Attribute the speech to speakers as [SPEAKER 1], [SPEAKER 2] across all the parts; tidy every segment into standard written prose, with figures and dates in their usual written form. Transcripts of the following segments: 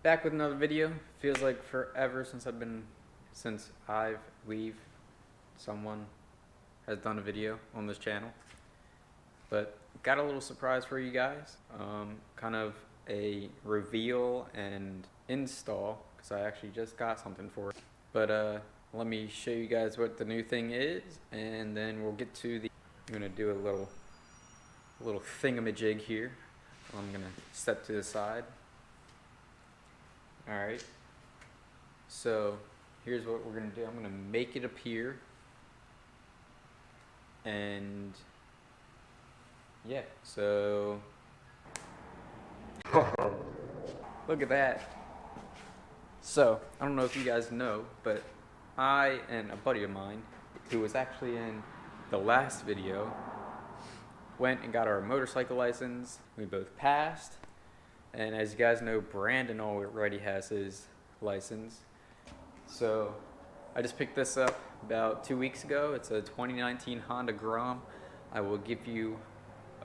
[SPEAKER 1] Back with another video. Feels like forever since someone has done a video on this channel. But got a little surprise for you guys. Kind of a reveal and install, because I actually just got something for it. But let me show you guys what the new thing is, and then we'll get to the. I'm gonna do a little thingamajig here. I'm gonna step to the side. Alright, so here's what we're going to do. I'm going to make it appear, and yeah, so look at that. So, I don't know if you guys know, but I and a buddy of mine, who was actually in the last video, went and got our motorcycle license. We both passed. And as you guys know, Brandon already has his license. So I just picked this up about 2 weeks ago. It's a 2019 Honda Grom. I will give you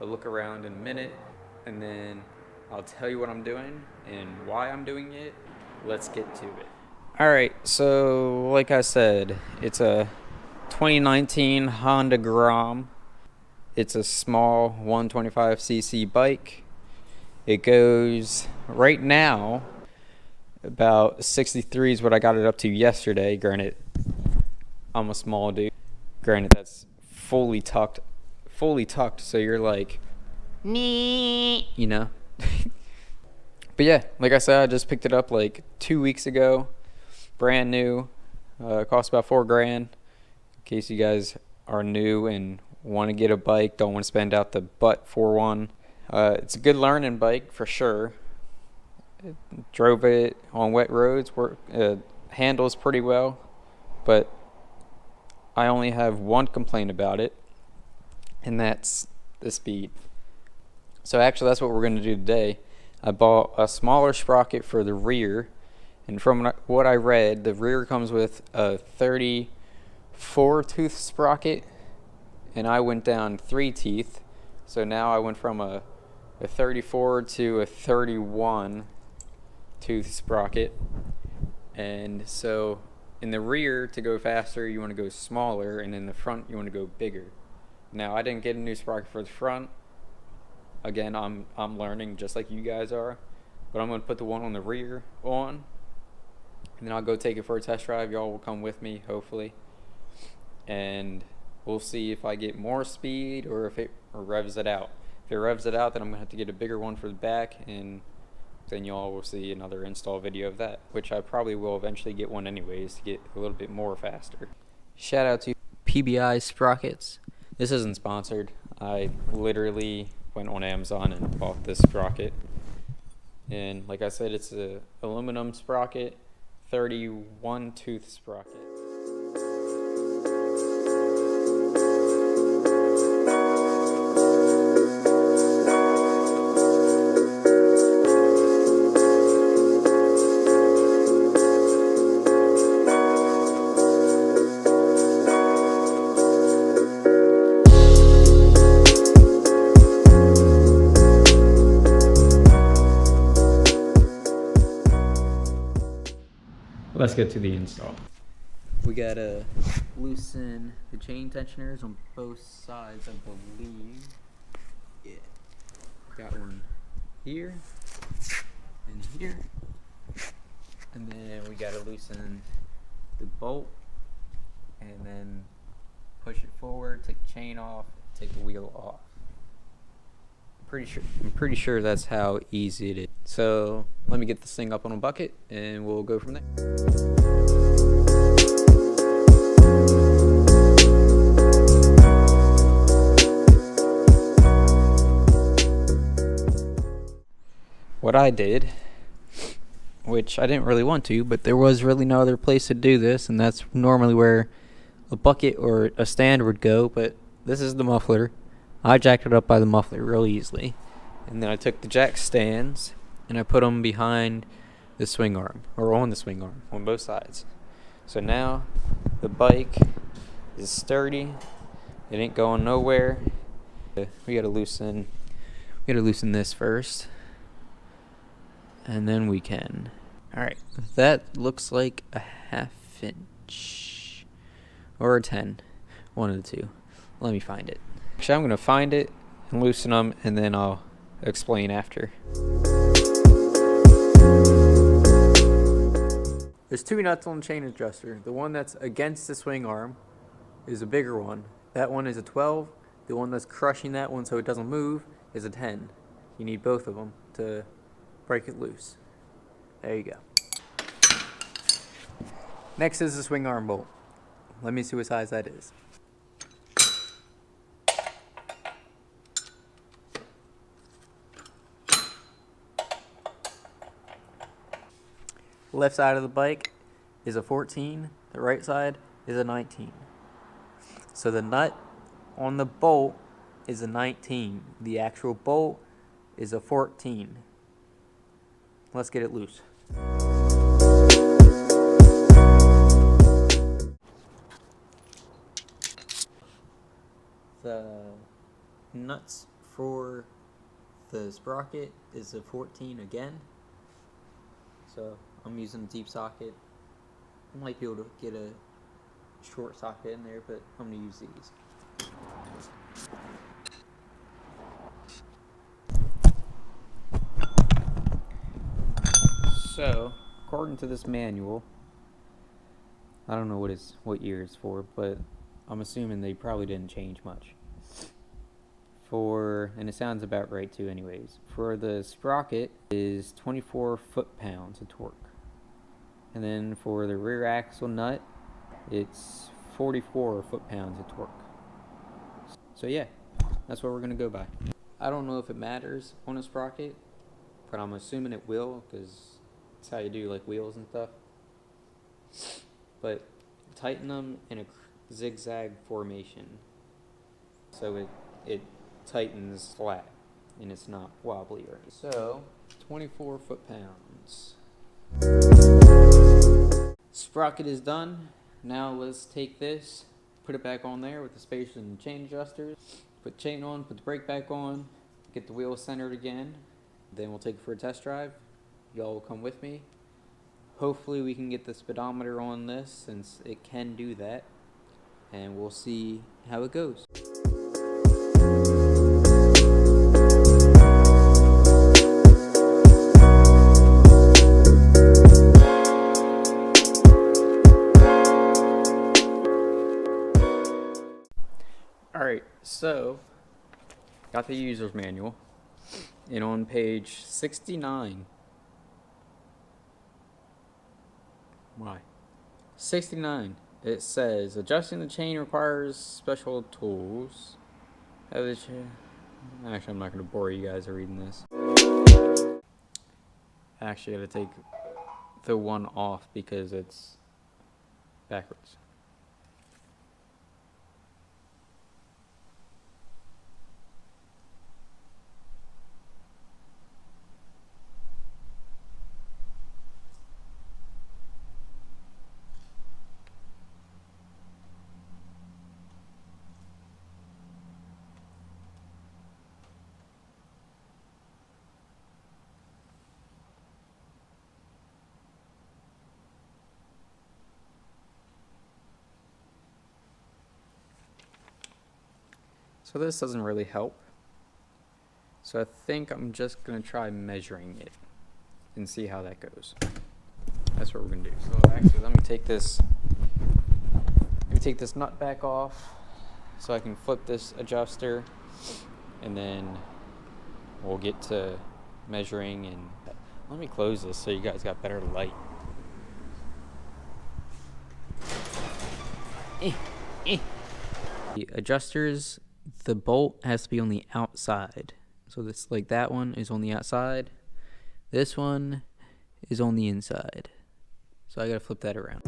[SPEAKER 1] a look around in a minute, and then I'll tell you what I'm doing and why I'm doing it. Let's get to it. Alright, so like I said, it's a 2019 Honda Grom. It's a small 125cc bike. It goes, right now, about 63 is what I got it up to yesterday. Granted, I'm a small dude. Granted, that's fully tucked, so you're like, me, you know? But yeah, like I said, I just picked it up like 2 weeks ago. Brand new. It cost about $4,000. In case you guys are new and want to get a bike, don't want to spend out the butt for one. It's a good learning bike for sure. Drove it on wet roads, handles pretty well, but I only have one complaint about it, and that's the speed. So actually that's what we're going to do today. I bought a smaller sprocket for the rear, and from what I read, the rear comes with a 34 tooth sprocket, and I went down 3 teeth. So now I went from a 34 to a 31 tooth sprocket. And so in the rear, to go faster, you want to go smaller, and in the front you want to go bigger. Now I didn't get a new sprocket for the front. Again, I'm learning just like you guys are, but I'm going to put the one on the rear on, and then I'll go take it for a test drive. Y'all will come with me, hopefully, and we'll see if I get more speed or if it revs it out. If it revs it out, then I'm going to have to get a bigger one for the back, and then y'all will see another install video of that, which I probably will eventually get one anyways to get a little bit more faster. Shout out to PBI Sprockets. This isn't sponsored. I literally went on Amazon and bought this sprocket. And like I said, it's a aluminum sprocket, 31 tooth sprocket. Let's get to the install. We gotta loosen the chain tensioners on both sides, I believe. Yeah. Got one here and here. And then we gotta loosen the bolt and then push it forward, take the chain off, take the wheel off. I'm pretty sure that's how easy it is. So let me get this thing up on a bucket and we'll go from there. What I did, which I didn't really want to, but there was really no other place to do this, and that's normally where a bucket or a stand would go, but this is the muffler. I jacked it up by the muffler real easily. And then I took the jack stands and I put them behind the swing arm, or on the swing arm, on both sides. So now the bike is sturdy. It ain't going nowhere. We gotta loosen this first, and then we can Alright, that looks like a 1/2 inch. Or a 10. One of the two. Let me find it. Actually, I'm going to find it and loosen them, and then I'll explain after. There's 2 nuts on the chain adjuster. The one that's against the swing arm is a bigger one. That one is a 12. The one that's crushing that one so it doesn't move is a 10. You need both of them to break it loose. There you go. Next is the swing arm bolt. Let me see what size that is. Left side of the bike is a 14. The right side is a 19. So the nut on the bolt is a 19. The actual bolt is a 14. Let's get it loose. The nuts for the sprocket is a 14 again. So I'm using a deep socket. I might be able to get a short socket in there, but I'm going to use these. So, according to this manual, I don't know what year it's for, but I'm assuming they probably didn't change much. And it sounds about right too anyways. For the sprocket is 24 foot-pounds of torque. And then for the rear axle nut, it's 44 foot-pounds of torque. So yeah, that's what we're going to go by. I don't know if it matters on a sprocket, but I'm assuming it will, because that's how you do like wheels and stuff. But tighten them in a zigzag formation so it tightens flat and it's not wobbly or anything. So 24 foot-pounds. Sprocket is done. Now let's take this, put it back on there with the spacers and chain adjusters. Put chain on, put the brake back on, get the wheel centered again. Then we'll take it for a test drive. Y'all will come with me. Hopefully we can get the speedometer on this, since it can do that. And we'll see how it goes. Alright, so got the user's manual, and on page 69, 69, it says adjusting the chain requires special tools. Actually, I'm not going to bore you guys reading this. Actually, I got to take the one off because it's backwards. So this doesn't really help. So I think I'm just going to try measuring it and see how that goes. That's what we're going to do. So actually, let me take this nut back off so I can flip this adjuster, and then we'll get to measuring. And let me close this so you guys got better light. The adjusters, the bolt has to be on the outside. So this, like that one is on the outside. This one is on the inside. So I gotta flip that around.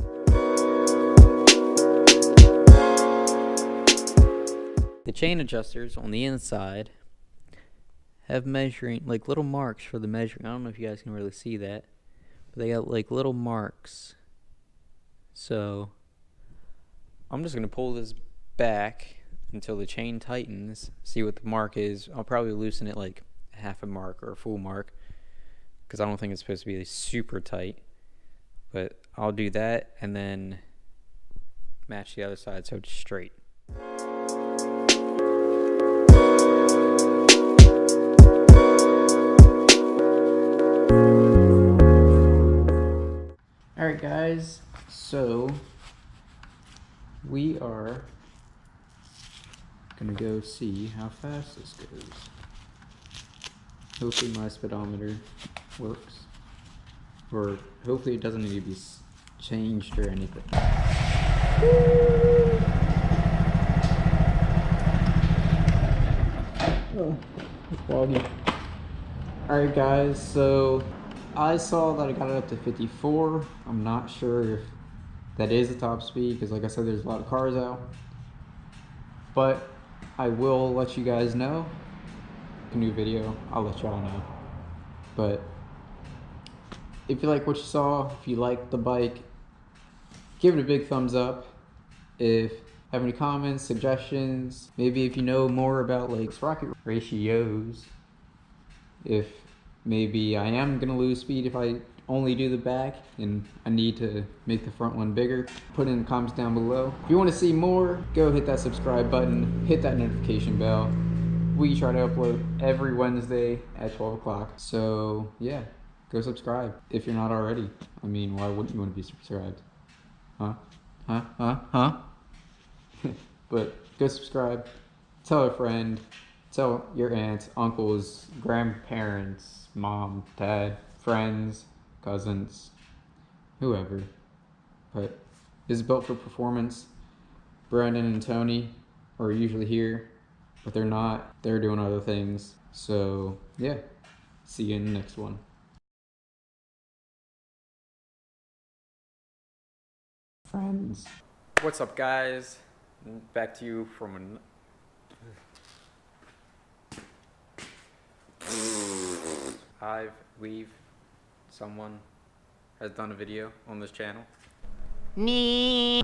[SPEAKER 1] The chain adjusters on the inside have measuring, like little marks for the measuring. I don't know if you guys can really see that, but they got like little marks. So I'm just gonna pull this back until the chain tightens, see what the mark is. I'll probably loosen it like half a mark or a full mark, because I don't think it's supposed to be super tight. but I'll do that and then match the other side so it's straight. Alright guys, so we are gonna go see how fast this goes. Hopefully my speedometer works, or hopefully it doesn't need to be changed or anything. Oh, it's foggy. Alright guys, so I saw that I got it up to 54. I'm not sure if that is the top speed, because like I said, there's a lot of cars out. But I will let you guys know. A new video, I'll let y'all know. But if you like what you saw, if you like the bike, give it a big thumbs up. If you have any comments, suggestions, maybe if you know more about like sprocket ratios, if maybe I am gonna lose speed if I only do the back and I need to make the front one bigger, put in the comments down below. If you want to see more, go hit that subscribe button, hit that notification bell. We try to upload every Wednesday at 12 o'clock. So yeah, go subscribe if you're not already. I mean, why wouldn't you want to be subscribed? Huh? But go subscribe, tell a friend, tell your aunts, uncles, grandparents, mom, dad, friends, cousins, whoever. But this is built for performance. Brandon and Tony are usually here, but they're not. They're doing other things. So yeah, see you in the next one. Friends. What's up guys? Back to you from someone has done a video on this channel.
[SPEAKER 2] Me.